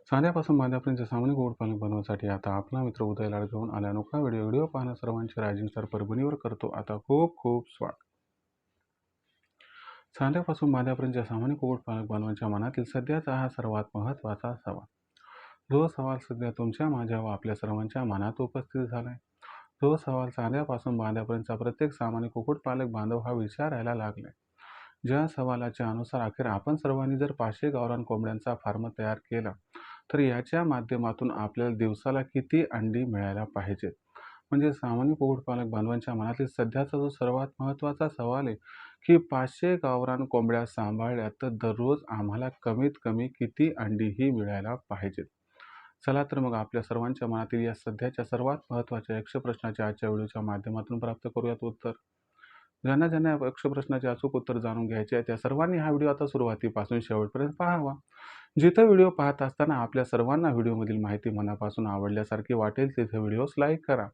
चांद्यापासून बांध्यापर्यंत सामान्य कुक्कुटपालन बनवण्यासाठी आता आपला मित्र उदय लाड घेऊन आला. अनोखा व्हिडिओ पाहणं सर्वांचे रायझिंग स्टार परभणीवर करतो आता खूप खूप स्वागत. चांद्यापासून बांध्यापर्यंत सामान्य कुक्कुटपालक बांधवांच्या मनातील सध्याचा हा सर्वात महत्त्वाचा सवाल. जो सवाल सध्या तुमच्या माझ्या व आपल्या सर्वांच्या मनात उपस्थित झालाय. जो सवाल चांद्यापासून बांध्यापर्यंतचा प्रत्येक सामान्य कुक्कुटपालक बांधव हा विचारायला लागलाय. ज्या सवालाच्या अनुसार अखेर आपण सर्वांनी जर 500 गावरान कोंबड्यांचा फार्म तयार केला तर याच्या माध्यमातून आपल्याला दिवसाला किती अंडी मिळायला पाहिजेत. म्हणजे सामान्य कुक्कुटपालक बांधवांच्या मनातील सध्याचा जो सर्वात महत्त्वाचा सवाल आहे की 500 गावरान कोंबड्या सांभाळल्या तर दररोज आम्हाला कमीत कमी किती अंडी ही मिळायला पाहिजेत. चला तर मग आपल्या सर्वांच्या मनातील या सध्याच्या सर्वात महत्त्वाच्या यक्ष प्रश्नाच्या आजच्या व्हिडिओच्या माध्यमातून प्राप्त करूयात उत्तर. ज्यांना ज्यांना या यक्ष प्रश्नाचे अचूक उत्तर जाणून घ्यायचे आहे त्या सर्वांनी हा व्हिडिओ आता सुरुवातीपासून शेवटपर्यंत पाहावा. जिथं व्हिडिओ पाहत असताना आपल्या सर्वांना व्हिडिओमधील माहिती मनापासून आवडल्यासारखी वाटेल तिथे व्हिडिओस लाईक करा.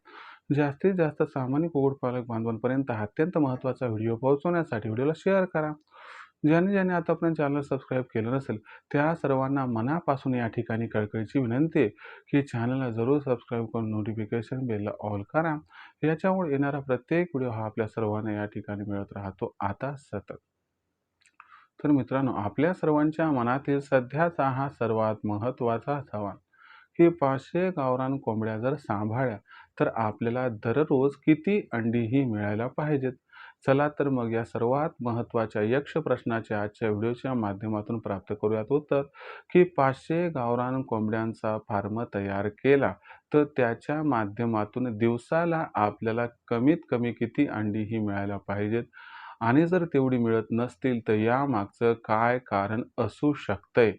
जास्तीत जास्त सामान्य कुक्कुटपालक बांधवांपर्यंत हा अत्यंत महत्त्वाचा व्हिडिओ पोहोचवण्यासाठी व्हिडिओला शेअर करा. ज्यांनी ज्यांनी आतापर्यंत चॅनल सबस्क्राईब केलं नसेल त्या सर्वांना मनापासून या ठिकाणी कळकळीची विनंती आहे की चॅनलला जरूर सबस्क्राईब करून नोटिफिकेशन बेलला ऑल करा. याच्यामुळे येणारा प्रत्येक व्हिडिओ हा आपल्या सर्वांना या ठिकाणी मिळत राहतो आता सतत. तर मित्रांनो, आपल्या सर्वांच्या मनातील सध्याचा हा सर्वात महत्त्वाचा सवाल की 500 गावरान कोंबड्या जर सांभाळल्या तर आपल्याला दररोज किती अंडी ही मिळायला पाहिजेत. चला तर मग या सर्वात महत्त्वाच्या यक्ष प्रश्नाच्या आजच्या व्हिडिओच्या माध्यमातून प्राप्त करूयात उत्तर की 500 गावरान कोंबड्यांचा फार्म तयार केला तर त्याच्या माध्यमातून दिवसाला आपल्याला कमीत कमी किती अंडी ही मिळायला पाहिजेत आणि जर तेवढी मिळत नसतील तर यामागचं काय कारण असू शकतंय.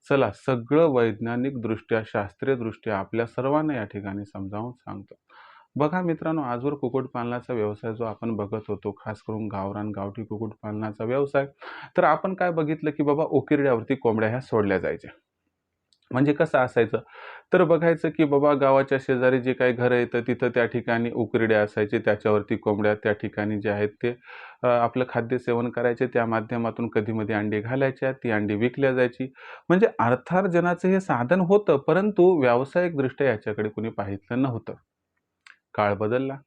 चला सगळं वैज्ञानिकदृष्ट्या शास्त्रीयदृष्ट्या आपल्या सर्वांना या ठिकाणी समजावून सांगतो. बघा मित्रांनो, आजवर कुक्कुटपालनाचा व्यवसाय जो आपण बघत होतो खास करून गावरान गावठी कुक्कुटपालनाचा व्यवसाय, तर आपण काय बघितलं की बाबा उकिरड्यावरती कोंबड्या ह्या सोडल्या जायच्या. म्हणजे कसं असायचं तर बघायचं की बाबा गावाच्या शेजारी जे काही घरं येतं तिथं त्या ठिकाणी उकिरड्या असायचे, त्याच्यावरती कोंबड्या त्या ठिकाणी जे आहेत ते आपलं खाद्य सेवन करायचे, त्या माध्यमातून कधीमध्ये अंडी घालायच्या, ती अंडी विकल्या जायची. म्हणजे अर्थार्जनाचं हे साधन होतं परंतु व्यावसायिकदृष्ट्या याच्याकडे कोणी पाहिलं नव्हतं. काळ बदलला.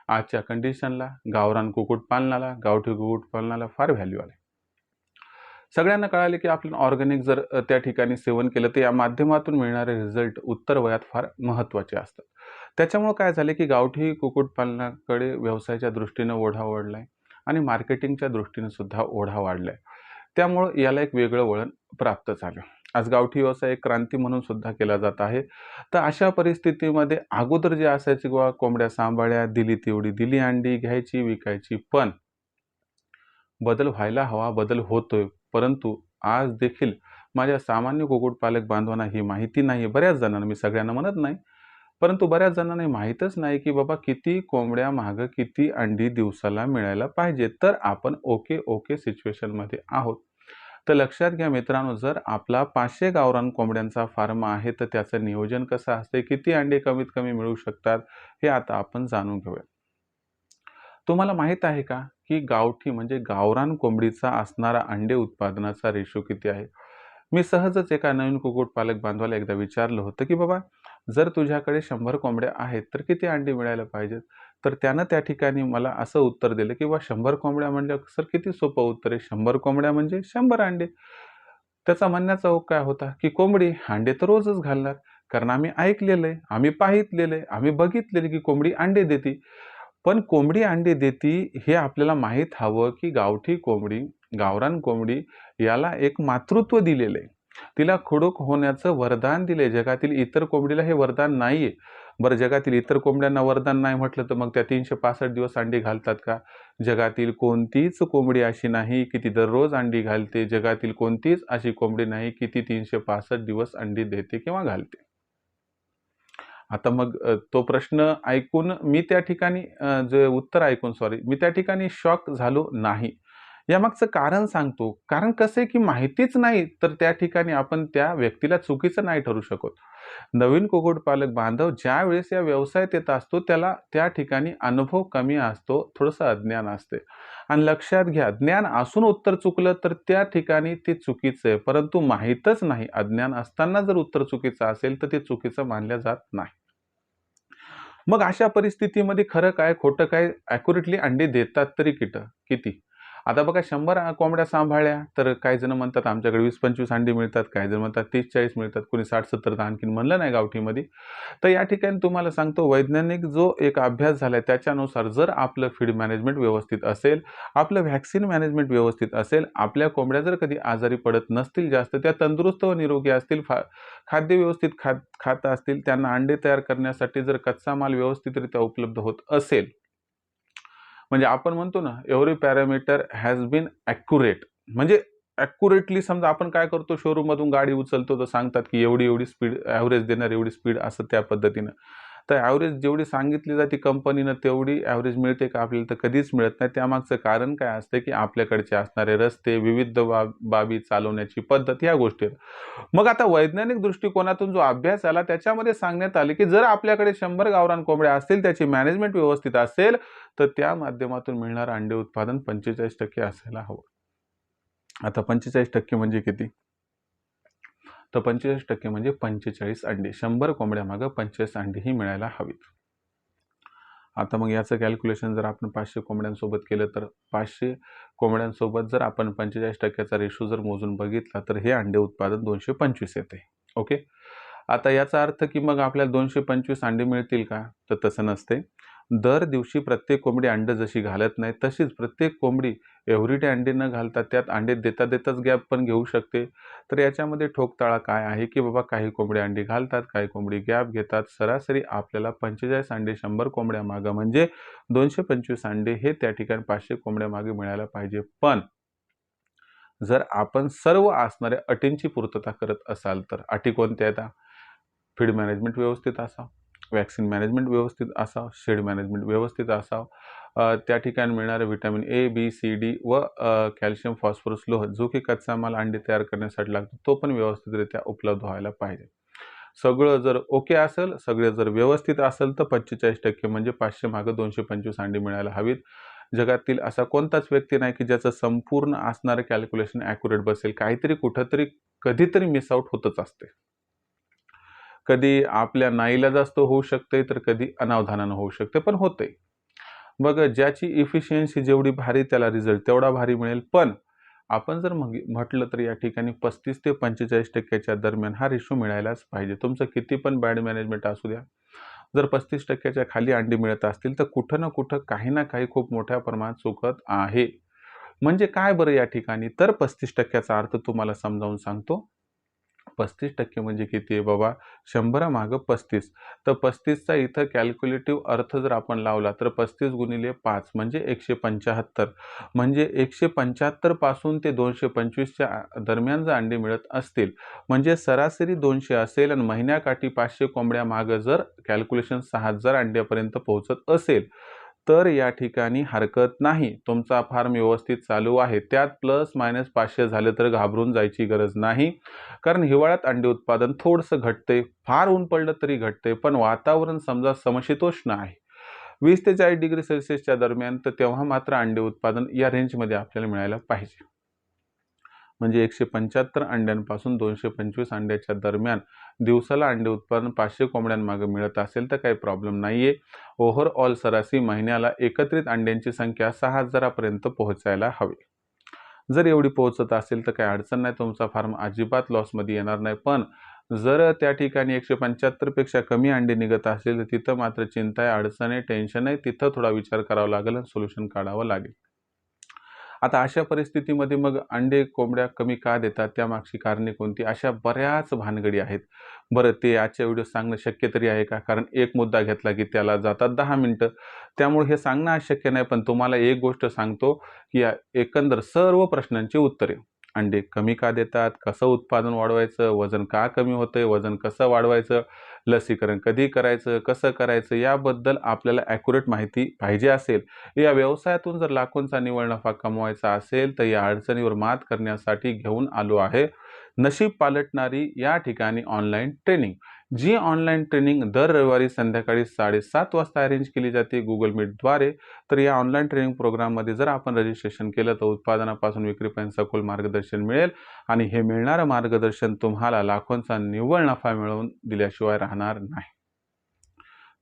आजच्या कंडिशनला गावरान कुक्कुटपालनाला गावठी कुक्कुटपालनाला फार व्हॅल्यू आले. सगळ्यांना कळाले की आपण ऑर्गॅनिक जर त्या ठिकाणी सेवन केलं तर या माध्यमातून मिळणारे रिझल्ट उत्तर वयात फार महत्त्वाचे असतात. त्याच्यामुळे काय झाले की गावठी कुक्कुटपालनाकडे व्यवसायाच्या दृष्टीनं ओढा वाढलाय आणि मार्केटिंगच्या दृष्टीने सुद्धा ओढा वाढलाय. त्यामुळं याला एक वेगळं वळण प्राप्त झालं. आज गावठी व्यवसाय एक क्रांती म्हणून सुद्धा केला जात आहे. तर अशा परिस्थितीमध्ये अगोदर जे असायचे किंवा कोंबड्या सांभाळ्या, दिली तेवढी दिली अंडी, घ्यायची विकायची, पण बदल व्हायला हवा, बदल होतोय. परंतु आज देखील माझ्या सामान्य कुक्कुटपालक बांधवांना ही माहिती नाही. बऱ्याच जणांना, मी सगळ्यांना म्हणत नाही, परंतु बऱ्याच जणांना हे माहीतच नाही की बाबा किती कोंबड्या मागं किती अंडी दिवसाला मिळायला पाहिजे. तर आपण ओके सिच्युएशनमध्ये आहोत. तर लक्षात घ्या मित्रांनो, जर आपला 500 गावरान कोंबड्यांचा फार्म आहे तर त्याचं नियोजन कसं असते, किती अंडे कमीत कमी मिळू शकतात हे आता आपण जाणून घेऊया. तुम्हाला माहित आहे का की गावठी म्हणजे गावरान कोंबडीचा असणारा अंडे उत्पादनाचा रेशो किती आहे? मी सहजच एका नवीन कुक्कुटपालक बांधवाला एकदा विचारलं होतं की बाबा जर तुझ्याकडे 100 कोंबड्या आहेत तर किती अंडी मिळायला पाहिजेत? तर त्यानं त्या ठिकाणी मला असं उत्तर दिलं की बा 100 कोंबड्या म्हणजे सर किती सोपं उत्तर आहे. 100 कोंबड्या म्हणजे 100 अंडे. त्याचा म्हणण्याचा ओघ काय होता की कोंबडी अंडे तर रोजच घालणार. कारण आम्ही ऐकलेलं आहे, आम्ही पाहितलेलं आहे, आम्ही बघितलेलं की कोंबडी अंडे देते. पण कोंबडी अंडे देती हे आपल्याला माहीत हवं की गावठी कोंबडी, गावरान कोंबडी याला एक मातृत्व दिलेलं आहे. तिला खुडूक होण्याचं वरदान दिले. जगातील इतर कोंबडीला हे वरदान नाहीये. बरं, जगातील इतर कोंबड्यांना वरदान नाही म्हटलं तर मग त्या 365 दिवस अंडी घालतात का? जगातील कोणतीच कोंबडी अशी नाही की ती दररोज अंडी घालते. जगातील कोणतीच अशी कोंबडी नाही की ती 365 दिवस अंडी देते किंवा घालते. आता मग तो प्रश्न ऐकून मी त्या ठिकाणी जे उत्तर ऐकून मी त्या ठिकाणी शॉक झालो नाही. यामागचं कारण सांगतो. कारण कसं आहे, की माहितीच नाही तर त्या ठिकाणी आपण त्या व्यक्तीला चुकीचं नाही ठरू शकत. नवीन कुक्कुटपालक बांधव ज्यावेळेस या व्यवसायात येत असतो, त्याला त्या ठिकाणी अनुभव कमी असतो, थोडंसं अज्ञान असते. आणि लक्षात घ्या, ज्ञान असून उत्तर चुकलं तर त्या ठिकाणी ते चुकीचं आहे. परंतु माहीतच नाही, अज्ञान असताना जर उत्तर चुकीचं असेल, तर ते चुकीचं मानलं जात नाही. मग अशा परिस्थितीमध्ये खरं काय, खोटं काय, ॲक्युरेटली अंडी देतात तरी किती? आता बघा 100 कोंबड्या सांभाळल्या, तर काही जण म्हणतात आमच्याकडे 20-25 अंडी मिळतात, काही जण म्हणतात 30-40 मिळतात, कोणी 60-70 तर आणखीन म्हणलं नाही गावठीमध्ये. तर या ठिकाणी तुम्हाला सांगतो, वैज्ञानिक जो एक अभ्यास झालाय त्याच्यानुसार जर आपलं फीड मॅनेजमेंट व्यवस्थित असेल, आपलं व्हॅक्सिन मॅनेजमेंट व्यवस्थित असेल, आपल्या कोंबड्या जर कधी आजारी पडत नसतील जास्त, त्या तंदुरुस्त व निरोगी असतील, खाद्य व्यवस्थित खात असतील, त्यांना अंडे तयार करण्यासाठी जर कच्चा माल व्यवस्थितरित्या उपलब्ध होत असेल, म्हणजे आपण म्हणतो ना, every parameter has been accurate. म्हणजे ॲक्युरेटली समजा आपण काय करतो, शोरूममधून गाडी उचलतो तर सांगतात, की एवढी स्पीड ॲव्हरेज देणार, एवढी स्पीड, असं त्या पद्धतीनं. तर ॲव्हरेज जेवढी सांगितली जाते कंपनीनं तेवढी ॲव्हरेज मिळते का आपल्याला? तर कधीच मिळत नाही. त्यामागचं कारण काय असतं, की आपल्याकडचे असणारे रस्ते, विविध बाबी चालवण्याची पद्धत, ह्या गोष्टी आहेत. मग आता वैज्ञानिक दृष्टिकोनातून जो अभ्यास आला त्याच्यामध्ये सांगण्यात आले, की जर आपल्याकडे 100 गावरान कोंबड्या असतील, त्याची मॅनेजमेंट व्यवस्थित असेल, तर त्या माध्यमातून मिळणारं अंडे उत्पादन 45% असायला हवं. आता 45% म्हणजे किती? तर 45% म्हणजे 45 अंडे. 100 कोंबड्यामागं 45 अंडी ही मिळायला हवीत. आता मग याचं कॅल्क्युलेशन जर आपण 500 कोंबड्यांसोबत केलं, तर 500 कोंबड्यांसोबत जर आपण 45% रेशो जर मोजून बघितला, तर हे अंडे उत्पादन 225 येते. ओके. आता याचा अर्थ, की मग आपल्याला 225 अंडे मिळतील का? तर तसं नसते. दर दिवशी प्रत्येक कोंबडी अंडं जशी घालत नाही, तशीच प्रत्येक कोंबडी एव्हरीडे अंडे न घालता त्यात अंडे देताच गॅप पण घेऊ शकते. तर याच्यामध्ये ठोकताळा काय आहे, की बाबा काही कोंबडी अंडी घालतात, काही कोंबडी गॅप घेतात. सरासरी आपल्याला 45 अंडे 100 कोंबड्यामागं म्हणजे 225 अंडे हे त्या ठिकाणी 500 कोंबड्यामागे मिळायला पाहिजे. पण जर आपण सर्व असणाऱ्या अटींची पूर्तता करत असाल, तर अटी कोणत्या आहेत? फीड मॅनेजमेंट व्यवस्थित असावं, व्हॅक्सिन मॅनेजमेंट व्यवस्थित असावं, शेड मॅनेजमेंट व्यवस्थित असावं, त्या ठिकाणी मिळणारे vitamin A, B, C, D व कॅल्शियम, फॉस्फरस, लोह जो की कच्चा माल अंडे तयार करण्यासाठी लागतो, तो पण व्यवस्थितरित्या उपलब्ध व्हायला पाहिजे. सगळं जर ओके असेल, सगळे जर व्यवस्थित असेल, तर 45% म्हणजे 500 मागं 225 अंडी मिळायला हवीत. जगातील असा कोणताच व्यक्ती नाही, की ज्याचं संपूर्ण असणारं कॅल्क्युलेशन ॲक्युरेट बसेल. काहीतरी कुठेतरी कधीतरी मिस आउट होतच असते. कधी आपल्या नाईलाजास्तव होऊ शकते, तर कधी अनावधानानं होऊ शकते, पण होते. मग ज्याची इफिशियन्सी जेवढी भारी त्याला रिझल्ट तेवढा भारी मिळेल. पण आपण जर म्हटलं तर या ठिकाणी 35 ते 45% दरम्यान हा रेशो मिळायलाच पाहिजे. तुमचं किती पण बॅड मॅनेजमेंट असू द्या. जर 35% खाली अंडी मिळत असतील, तर कुठं ना कुठं काही ना काही खूप मोठ्या प्रमाणात चुकत आहे. म्हणजे काय बरं या ठिकाणी? तर 35% अर्थ तुम्हाला समजावून सांगतो. 35% म्हणजे किती आहे बाबा? 100 मागं 35. तर 35चा इथं कॅल्क्युलेटिव्ह अर्थ जर आपण लावला, तर 35 गुणिले 5 म्हणजे 175. म्हणजे 175 पासून ते 225च्या दरम्यान जर अंडी मिळत असतील, म्हणजे सरासरी 200 असेल आणि महिन्याकाठी 500 कोंबड्या मागं जर कॅल्क्युलेशन 6000 अंड्यापर्यंत पोहोचत असेल, तर या ठिकाणी हरकत नाही. तुमचा फार्म व्यवस्थित चालू आहे. त्यात प्लस मायनस 500 झाले तर घाबरून जायची गरज नाही. कारण हिवाळ्यात अंडे उत्पादन थोडंसं घटते. फार ऊन पडलं तरी घटते. पण वातावरण समजा समशीतोष्ण आहे. 20 ते 40 डिग्री सेल्सिअसच्या दरम्यान, तर तेव्हा मात्र अंडे उत्पादन या रेंजमध्ये आपल्याला मिळायला पाहिजे. म्हणजे 175 अंड्यांपासून 225 अंड्याच्या दरम्यान दिवसाला अंडे उत्पादन 500 कोंबड्यांमागे मिळत असेल, तर काही प्रॉब्लेम नाहीये. ओव्हरऑल सरासरी महिन्याला एकत्रित अंड्यांची संख्या 6000 पर्यंत पोहोचायला हवी. जर एवढी पोहोचत असेल, तर काही अडचण नाही. तुमचा फार्म अजिबात लॉसमध्ये येणार नाही. पण जर त्या ठिकाणी 175 पेक्षा कमी अंडे निघत असतील, तर तिथं मात्र चिंता आहे, अडचण आहे, टेन्शन आहे. तिथं थोडा विचार करावा लागेल आणि सोल्युशन काढावं लागेल. आता अशा परिस्थितीमध्ये मग अंडे कोंबड्या कमी का देतात? त्यामागची कारणे कोणती? अशा बऱ्याच भानगडी आहेत. बरं, ते आजच्या व्हिडिओत सांगणं शक्य तरी आहे का? कारण एक मुद्दा घेतला की त्याला जातात 10 मिनिटं. त्यामुळे हे सांगणं आज शक्य नाही. पण तुम्हाला एक गोष्ट सांगतो, की या एकंदर सर्व प्रश्नांची उत्तरे अंडे कमी का देतात, कसं उत्पादन वाढवायचं, वजन का कमी होतंय, वजन कसं वाढवायचं, लसीकरण कधी करायचं, कसं करायचं, याबद्दल आपल्याला ॲक्युरेट माहिती पाहिजे असेल, या व्यवसायातून जर लाखोंचा निव्वळ नफा कमवायचा असेल, तर या अडचणीवर मात करण्यासाठी घेऊन आलो आहे नशीब पालटणारी या ठिकाणी ऑनलाईन ट्रेनिंग. जी ऑनलाईन ट्रेनिंग दर रविवारी संध्याकाळी 7:30 वाजता अरेंज केली जाते Google Meetद्वारे. तर या ऑनलाईन ट्रेनिंग प्रोग्राममध्ये जर आपण रजिस्ट्रेशन केलं तर उत्पादनापासून विक्रीपर्यंत सखोल मार्गदर्शन मिळेल आणि हे मिळणारं मार्गदर्शन तुम्हाला लाखोंचा निव्वळ नफा मिळवून दिल्याशिवाय राहणार नाही.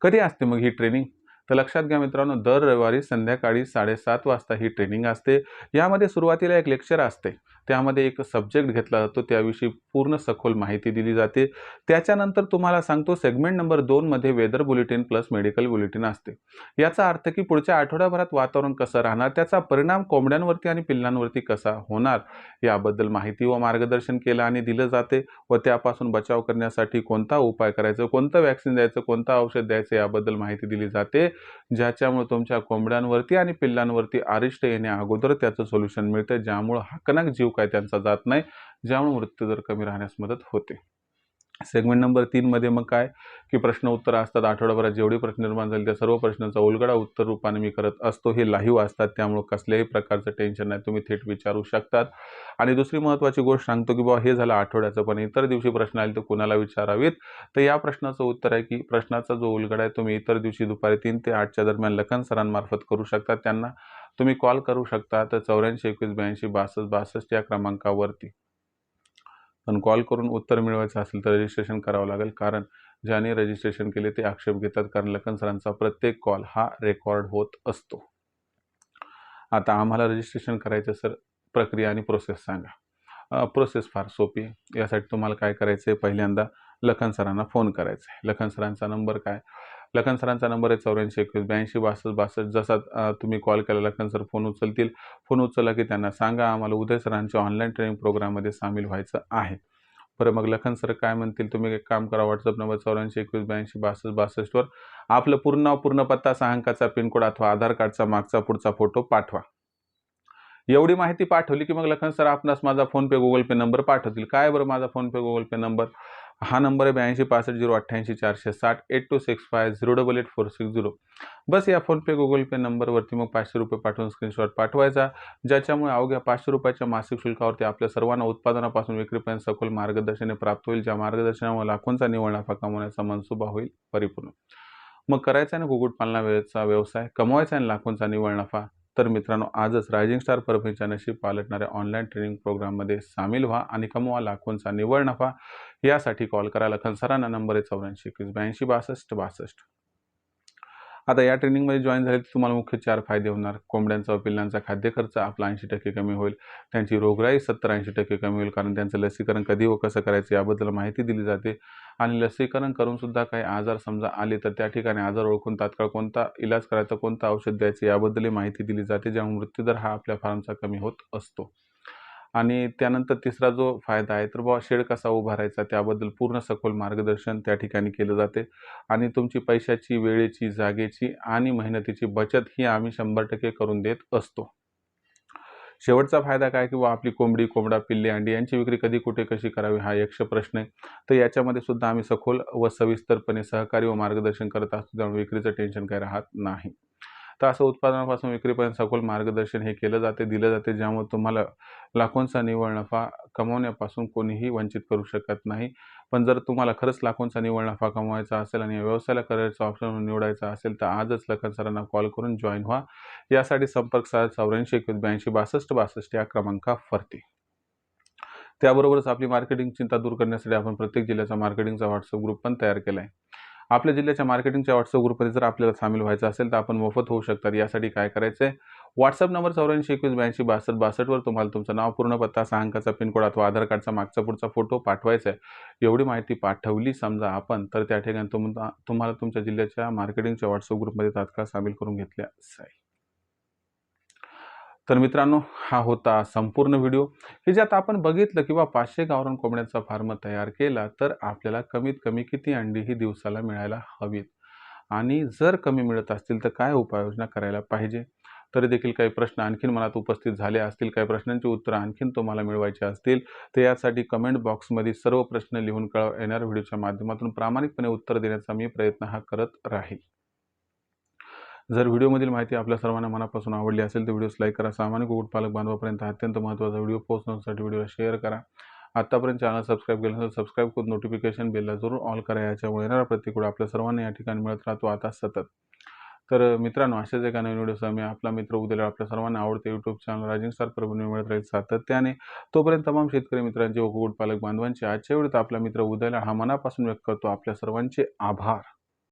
कधी असते मग ही ट्रेनिंग? तर लक्षात घ्या मित्रांनो, दर रविवारी संध्याकाळी 7:30 वाजता ही ट्रेनिंग असते. यामध्ये सुरुवातीला एक लेक्चर असते. त्यामध्ये एक सब्जेक्ट घेतला जातो, त्याविषयी पूर्ण सखोल माहिती दिली जाते. त्याच्यानंतर तुम्हाला सांगतो सेगमेंट नंबर 2 मध्ये weather bulletin plus medical bulletin असते. याचा अर्थ की पुढच्या आठवड्याभरात वातावरण कसं राहणार, त्याचा परिणाम कोंबड्यांवरती आणि पिल्लांवरती कसा होणार, याबद्दल माहिती व मार्गदर्शन केलं आणि दिलं जाते व त्यापासून बचाव करण्यासाठी कोणता उपाय करायचा, कोणतं वॅक्सिन द्यायचं, कोणतं औषध द्यायचं, याबद्दल माहिती दिली जाते. ज्याच्यामुळे तुमच्या कोंबड्यांवरती आणि पिल्लांवरती अरिष्ट येण्या अगोदर त्याचं सोल्युशन मिळतं, ज्यामुळे हाकनाक जीव काय त्यांचा जात नाही, ज्यामुळे मृत्यूदर कमी राहण्यास मदत होते. सेगमेंट नंबर 3 मध्ये मग काय की प्रश्न उत्तर असतात. आठवड्याभरात जेवढे प्रश्न निर्माण झाले त्या सर्व प्रश्नांचा उलगडा उत्तर रूपाने मी करत असतो. हे लाईव्ह असतात, त्यामुळे कसल्याही प्रकारचं टेन्शन नाही, तुम्ही थेट विचारू शकतात. आणि दुसरी महत्त्वाची गोष्ट सांगतो की बाबा हे झालं आठवड्याचं, पण इतर दिवशी प्रश्न आले तर कुणाला विचारावेत. तर या प्रश्नाचं उत्तर आहे की प्रश्नाचा जो उलगडा आहे तुम्ही इतर दिवशी दुपारी 3 ते 8च्या दरम्यान लखन सरांमार्फत करू शकता. त्यांना तुम्ही कॉल करू शकता तर 84 21 82 62 62 या क्रमांकावरती. पण कॉल करून उत्तर मिळवायचं असेल तर रजिस्ट्रेशन करावं लागेल, कारण ज्याने रजिस्ट्रेशन केले ते आक्षेप घेतात, कारण लखन सरांचा प्रत्येक कॉल हा रेकॉर्ड होत असतो. आता आम्हाला रजिस्ट्रेशन करायचं सर, प्रक्रिया आणि प्रोसेस सांगा. प्रोसेस फार सोपी आहे. यासाठी तुम्हाला काय करायचं आहे, पहिल्यांदा लखन सरांना फोन करायचा आहे. लखन सरांचा नंबर काय? लखन सरांचा नंबर आहे 84 21 82 62 62. जसा तुम्ही कॉल केला लखन सर फोन उचलतील. फोन उचलला की त्यांना सांगा आम्हाला उदय सरांच्या ऑनलाईन ट्रेनिंग प्रोग्राममध्ये सामील व्हायचं आहे. बरं, मग लखन सर काय म्हणतील, तुम्ही एक काम करा, व्हॉट्सअप नंबर 84 21 82 62 62 वर आपलं पूर्ण नाव, पूर्ण पत्ता, 6 अंकाचा पिनकोड अथवा आधार कार्डचा मागचा पुढचा फोटो पाठवा. एवढी माहिती पाठवली की मग लखन सर आपणास माझा फोनपे गुगल पे नंबर पाठवतील. काय बरं माझा फोनपे गुगल पे नंबर? हा नंबर आहे 82 65 088 460 8265 088 460. बस या फोनपे गुगल पे नंबरवरती मग 500 रुपये पाठवून स्क्रीनशॉट पाठवायचा, ज्याच्यामुळे अवघ्या 500 रुपयाच्या मासिक शुल्कावरती आपल्या सर्वांना उत्पादनापासून विक्रीपर्यंत सखोल मार्गदर्शन प्राप्त होईल, ज्या मार्गदर्शनामुळे लाखोंचा निव्वळ नफा कमवण्याचा मनसुबा होईल परिपूर्ण. मग करायचा आहे ना कुक्कुटपालनाचा व्यवसाय, कमवायचा आहे लाखोंचा निव्वळ नफा, तर मित्रांनो आजच रायझिंग स्टार परभणीच्या नशीब पालटणाऱ्या ऑनलाईन ट्रेनिंग प्रोग्राममध्ये सामील व्हा आणि कमवा लाखोंचा निव्वळ नफा. यासाठी कॉल करा. लखन सरांना नंबर आहे 84 21 82 62 62. आता या ट्रेनिंगमध्ये जॉईन झाले तर तुम्हाला मुख्य 4 फायदे होणार. कोंबड्यांचा व पिल्लांचा खाद्य खर्च आपला 80% कमी होईल. त्यांची रोगराई 70-80% कमी होईल, कारण त्यांचं लसीकरण कधी व कसं करायचं याबद्दल माहिती दिली जाते. आणि लसीकरण करून सुद्धा काही आजार समजा आले तर त्या ठिकाणी आजार ओळखून तात्काळ कोणता इलाज करायचा, कोणतं औषध द्यायचं याबद्दलही माहिती दिली जाते, ज्यामुळे मृत्यूदर हा आपल्या फार्मचा कमी होत असतो. आणि त्यानंतर तिसरा जो फायदा आहे तर बुवा शेड कसा उभारायचा त्याबद्दल पूर्ण सखोल मार्गदर्शन त्या ठिकाणी केलं जाते. आणि तुमची पैशाची, वेळेची, जागेची आणि मेहनतीची बचत ही आम्ही 100% करून देत असतो. शेवटचा फायदा काय की आपली कोंबडी, कोंबडा, पिल्ले, अंडी यांची विक्री कधी, कुठे, कशी करावी हा यक्ष प्रश्न आहे. तर याच्यामध्ये सुद्धा आम्ही सखोल व सविस्तरपणे सहकार्य व मार्गदर्शन करत असतो, त्यामुळे विक्रीचं टेन्शन काही राहत नाही. तर असं उत्पादनापासून विक्रीपर्यंत सखोल मार्गदर्शन हे केलं जाते, दिलं जाते, ज्यामुळे तुम्हाला लाखोंचा निव्वळ नफा कमवण्यापासून कोणीही वंचित करू शकत नाही. पण जर तुम्हाला खरंच लाखोंचा निव्वळ नफा कमवायचा असेल आणि या व्यवसायाला करिअरचा ऑप्शन निवडायचा असेल तर आजच लखन सरांना कॉल करून जॉईन व्हा. यासाठी संपर्क साधा 84 21 82 62 62 या क्रमांकावरती. त्याबरोबरच आपली मार्केटिंग चिंता दूर करण्यासाठी आपण प्रत्येक जिल्ह्याचा मार्केटिंगचा व्हॉट्सअप ग्रुप पण तयार केला आहे. आपल्या जिल्ह्याच्या मार्केटिंगच्या व्हॉट्सअप ग्रुपमध्ये जर आपल्याला सामील व्हायचं असेल तर आपण मोफत होऊ शकतात. यासाठी काय करायचं आहे, व्हॉट्सअप नंबर 84 21 82 62 62 वर तुम्हाला तुमचं नाव, पूर्ण पत्ता, 6 अंकाचा पिनकोड अथवा आधार कार्डचा मागचा पुढचा फोटो पाठवायचा आहे. एवढी माहिती पाठवली समजा आपण तर त्या ठिकाणी तुम्हाला तुमच्या जिल्ह्याच्या मार्केटिंगच्या व्हॉट्सअप ग्रुपमध्ये तात्काळ सामील करून घेतले जाईल. तर मित्रांनो हा होता संपूर्ण व्हिडिओ की ज्यात आपण बघितलं की 500 गावरान कोंबड्यांचा फार्म तयार केला तर आपल्याला कमीत कमी किती अंडी ही दिवसाला मिळायला हवीत, आणि जर कमी मिळत असतील तर काय उपाययोजना करायला पाहिजे. तरी देखील काही प्रश्न आणखीन मनात उपस्थित झाले असतील, काही प्रश्नांची उत्तरं आणखीन तुम्हाला मिळवायची असतील, तर यासाठी कमेंट बॉक्समध्ये सर्व प्रश्न लिहून कळवा. येणाऱ्या व्हिडिओच्या माध्यमातून प्रामाणिकपणे उत्तर देण्याचा मी प्रयत्न करत राहील. जर व्हिडिओमधील माहिती आपल्या सर्वांना मनापासून आवडली असेल तर व्हिडिओस लाईक करा. सामान्य कुक्कुटपालक बांधवापर्यंत अत्यंत महत्त्वाचा व्हिडिओ पोहोचण्यासाठी व्हिडिओला शेअर करा. आतापर्यंत चॅनल सबस्क्राईब केलं नसेल सबस्क्राईब करून नोटिफिकेशन बेलला जरूर ऑल करा. याच्यामुळे येणारा प्रतिकूल आपल्या सर्वांना या ठिकाणी मिळत राहतो आता सतत. तर मित्रांनो, अशाच एका नवीन व्हिडिओसह मी आपला मित्र उद्याला आपल्या सर्वांना आवडते YouTube channel rising star Parbhani मिळत राहील सातत्याने. तोपर्यंत तमाम शेतकरी मित्रांचे व कुक्कुटपालक बांधवांचे आजच्या व्हिडिओत आपला मित्र उद्याला हा मनापासून व्यक्त करतो आपल्या सर्वांचे आभार.